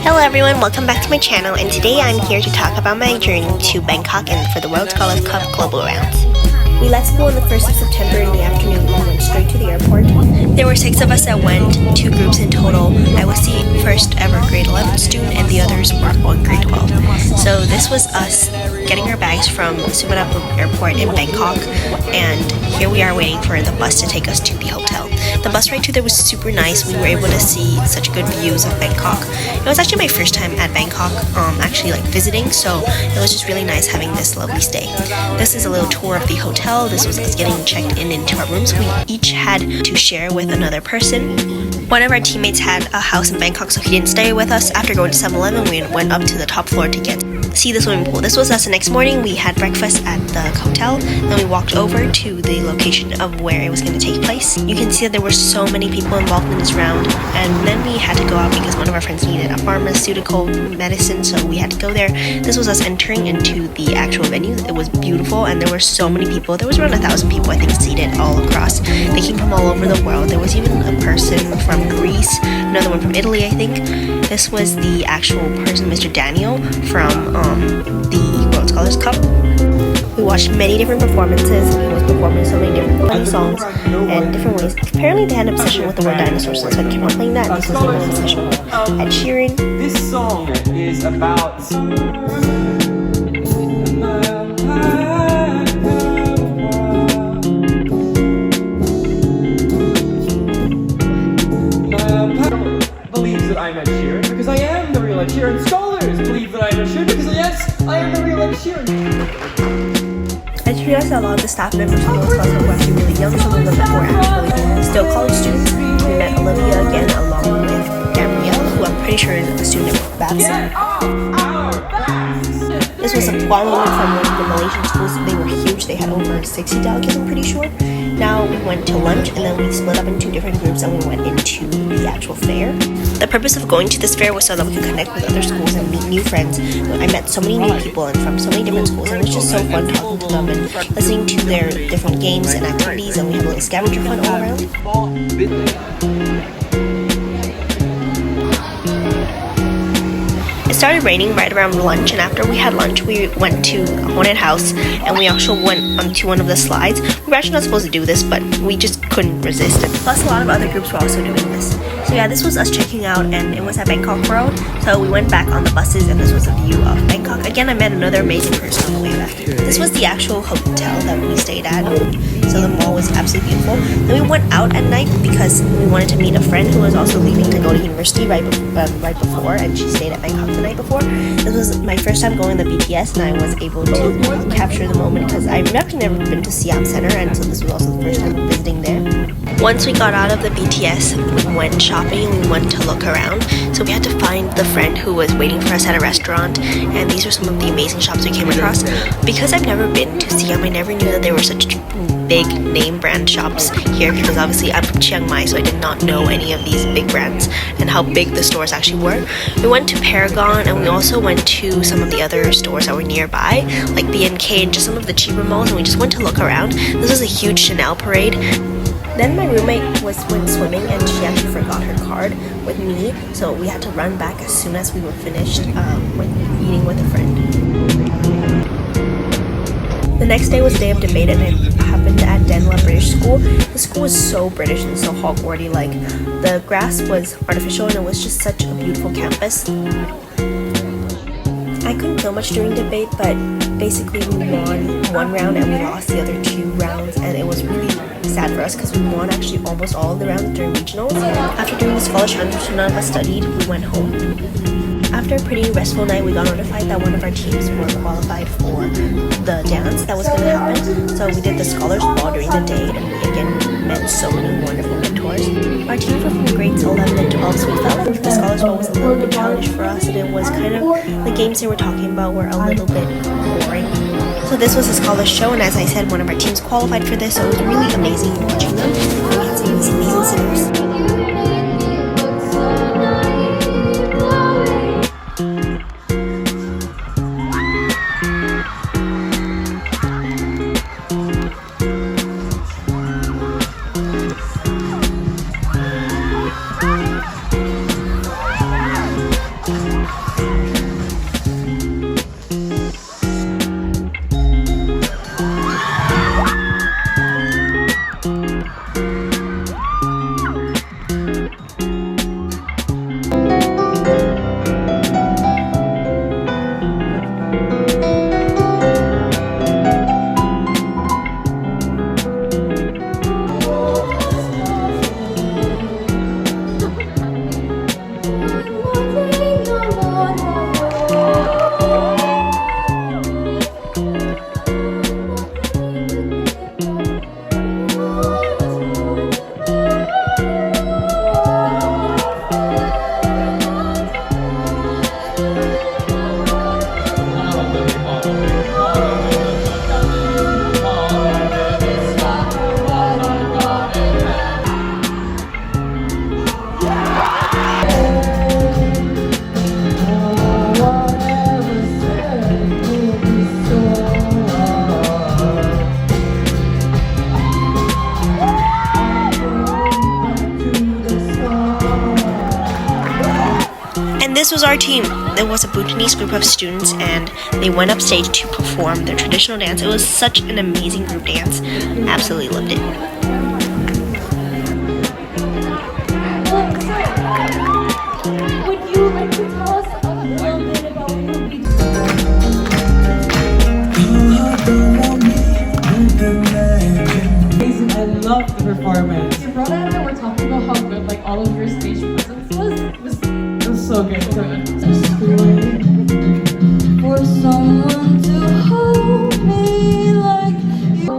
Hello everyone, welcome back to my channel, and today I'm here to talk about my journey to Bangkok and for the World Scholars Cup Global Rounds. We left school on the 1st of September in the afternoon and went straight to the airport. There were 6 of us that went, 2 groups in total. I was the first ever grade 11 student and the others were all in grade 12. So this was us getting our bags from Sept Airport in Bangkok, and here we are waiting for the bus to take us to the hotel. The bus ride to there was super nice. We were able to see such good views of Bangkok. It was actually my first time at Bangkok, actually visiting, so it was just really nice having this lovely stay. This is a little tour of the hotel. This was us getting checked in into our rooms. We each had to share with another person. One of our teammates had a house in Bangkok, so he didn't stay with us. After going to 7-Eleven, we went up to the top floor to see the swimming pool. This was us the next morning. We had breakfast at the hotel, then we walked over to the location of where it was going to take place. You can see that there were so many people involved in this round, and then we had to go out because one of our friends needed a pharmaceutical medicine, so we had to go there. This was us entering into the actual venue. It was beautiful, and there were so many people. There was around 1,000 people, I think, seated all across. They came from all over the world. There was even a person from Greece, another one from Italy, I think. This was the actual person, Mr. Daniel, from the World Scholars Cup. We watched many different performances. He was performing so many different funny songs and different ways. Apparently they had an obsession with the word dinosaur, so I kept on playing that. This was an obsession with Ed Sheeran. This song is about... believes that I'm Ed Sheeran because I am the real Ed Sheeran. Scholars believe that I am Ed Sheeran because yes, I am the real Ed Sheeran. I just realized that a lot of the staff members from World Scholars were actually really young. Some of them were actually still college students. We met Olivia again along with Gabrielle, who I'm pretty sure is a student at Babson. This was a parliament from one of the Malaysian schools. They were huge. They had over 60 delegates, I'm pretty sure. Now we went to lunch and then we split up into different groups and we went into the actual fair. The purpose of going to this fair was so that we could connect with other schools and meet new friends. I met so many new people and from so many different schools, and it was just so fun talking to them and listening to their different games and activities, and we had a little scavenger hunt all around. It started raining right around lunch, and after we had lunch we went to a haunted house and we also went onto one of the slides. We were actually not supposed to do this, but we just couldn't resist it. Plus a lot of other groups were also doing this. So yeah, this was us checking out, and it was at Bangkok World. So we went back on the buses and this was a view of Bangkok. Again, I met another amazing person on the way back. This was the actual hotel that we stayed at. So the mall was absolutely beautiful. Then we went out at night because we wanted to meet a friend who was also leaving to go to university right before, and she stayed at Bangkok the night before. This was my first time going to the BTS, and I was able to capture the moment because I've actually never been to Siam Center, and so this was also the first time visiting there. Once we got out of the BTS, we went shopping, we went to look around. So we had to find the friend who was waiting for us at a restaurant, and these are some of the amazing shops we came across. Because I've never been to Siam, I never knew that there were such big name brand shops here, because obviously I'm from Chiang Mai, so I did not know any of these big brands and how big the stores actually were. We went to Paragon, and we also went to some of the other stores that were nearby, like BNK and just some of the cheaper malls, and we just went to look around. This was a huge Chanel parade. Then my roommate went swimming, and she actually forgot her card with me, so we had to run back as soon as we were finished eating with a friend. The next day was a day of debate, and it happened at Denla British School. The school was so British and so Hogwarty. Like, the grass was artificial and it was just such a beautiful campus. I couldn't feel much during debate, but basically we won one round and we lost the other 2 rounds, and it was really sad for us because we won actually almost all of the rounds during regionals. After doing the scholarship hunt, which none of us studied, we went home. After a pretty restful night, we got notified that one of our teams were qualified for the dance that was going to happen. So we did the Scholars Ball during the day, and we again met so many wonderful mentors. Our teams were from grades 11 and 12, so we felt like the Scholars Ball was a little bit challenging for us, and it was kind of, the games they were talking about were a little bit boring. So this was a Scholars show, and as I said, one of our teams qualified for this, so it was really amazing watching them. We had some amazing singers. And this was our team. There was a Bhutanese group of students and they went upstage to perform their traditional dance. It was such an amazing group dance. Absolutely loved it. Would you like to tell us a little bit about what you'll be doing? I loved the performance. Rhoda and I were talking about how good like all of your stage presence was. It was So good. So good. for someone to hold me like you.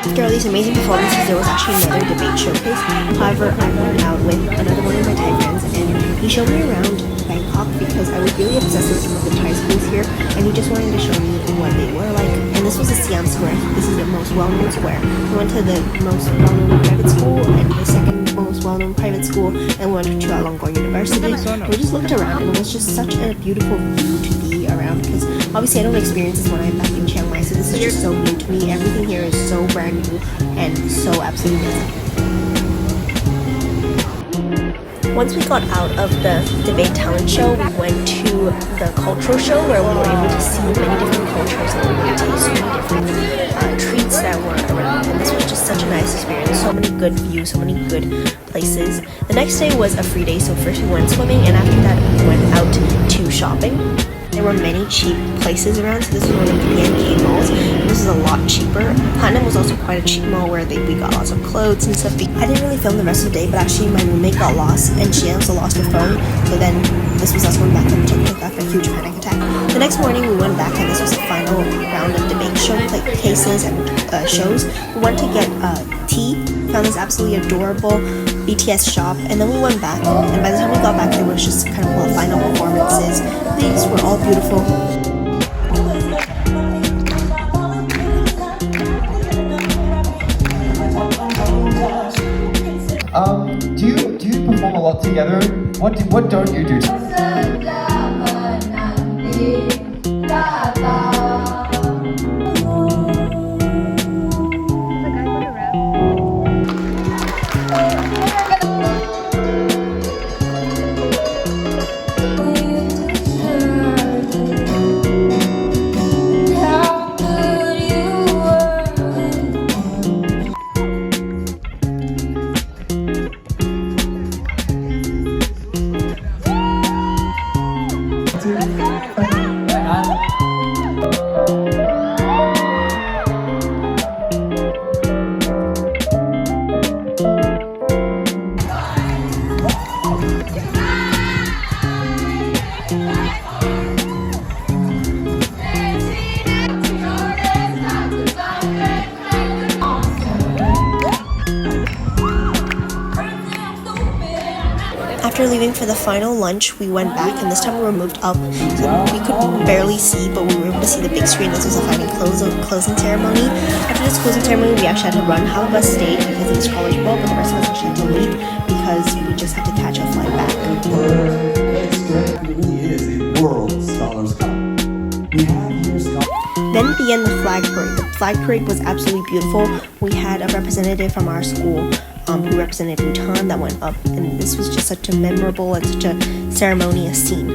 After all these amazing performances, there was actually another debate showcase. However, I went out with another one of my Thai friends and he showed me around Bangkok because I was really obsessed with some of the Thai schools here and he just wanted to show me what they were like. And this was the Siam Square. This is the most well-known square. We went to the most well-known private school and the second most well-known private school and we went to Chulalongkorn University. We just looked around and it was just such a beautiful view to be around because obviously I don't experience this when I'm back in Chiang Mai, so this is just so new to me. Everything here is so brand new and so absolutely amazing. Once we got out of the debate talent show, we went to the cultural show where we were able to see many different cultures and we were able to taste so many different treats that were around. And this was just such a nice experience. So many good views, so many good places. The next day was a free day, so first we went swimming and after that we went out to shopping. There were many cheap places around, so this was one of the PNK malls, and this is a lot cheaper. Platinum was also quite a cheap mall where we got lots of clothes and stuff. I didn't really film the rest of the day, but actually my roommate got lost, and she also lost her phone, so then this was us going back on TikTok after a huge panic attack. The next morning we went back, and this was the final round of debate cases and shows. We went to get tea, found this absolutely adorable BTS shop, and then we went back, and by the time we got back there was just kind of final performances. These were all beautiful. Do you perform a lot together? What don't you do? After leaving for the final lunch, we went back and this time we were moved up so we could barely see, but we were able to see the big screen. This was the final closing ceremony. After this closing ceremony, we actually had to run. Half of us stayed because of the college ball, but the rest of us actually had to leave because we just had to catch a flight back. It really is a World Scholars Cup. We have here scholars. Then began the flag parade. The flag parade was absolutely beautiful. We had a representative from our school who represented Bhutan that went up, and this was just such a memorable and such a ceremonious scene.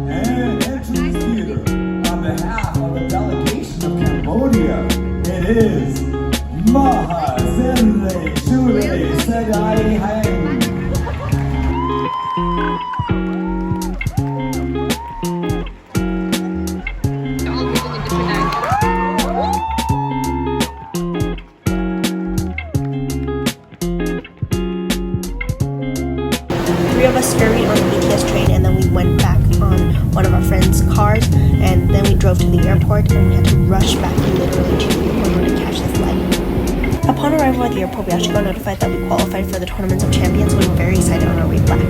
And entering the theater on behalf of the delegation of Cambodia, it is Maha Zenle Chule Sedai Hang. Three of us scurried on the BTS train, and then we went back on one of our friends' cars, and then we drove to the airport, and we had to rush back literally to the airport in order to catch the flight. Upon arrival at the airport, we actually got notified that we qualified for the Tournaments of Champions, so we were very excited on our way back.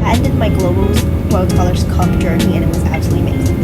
I ended my Global World Scholars Cup journey, and it was absolutely amazing.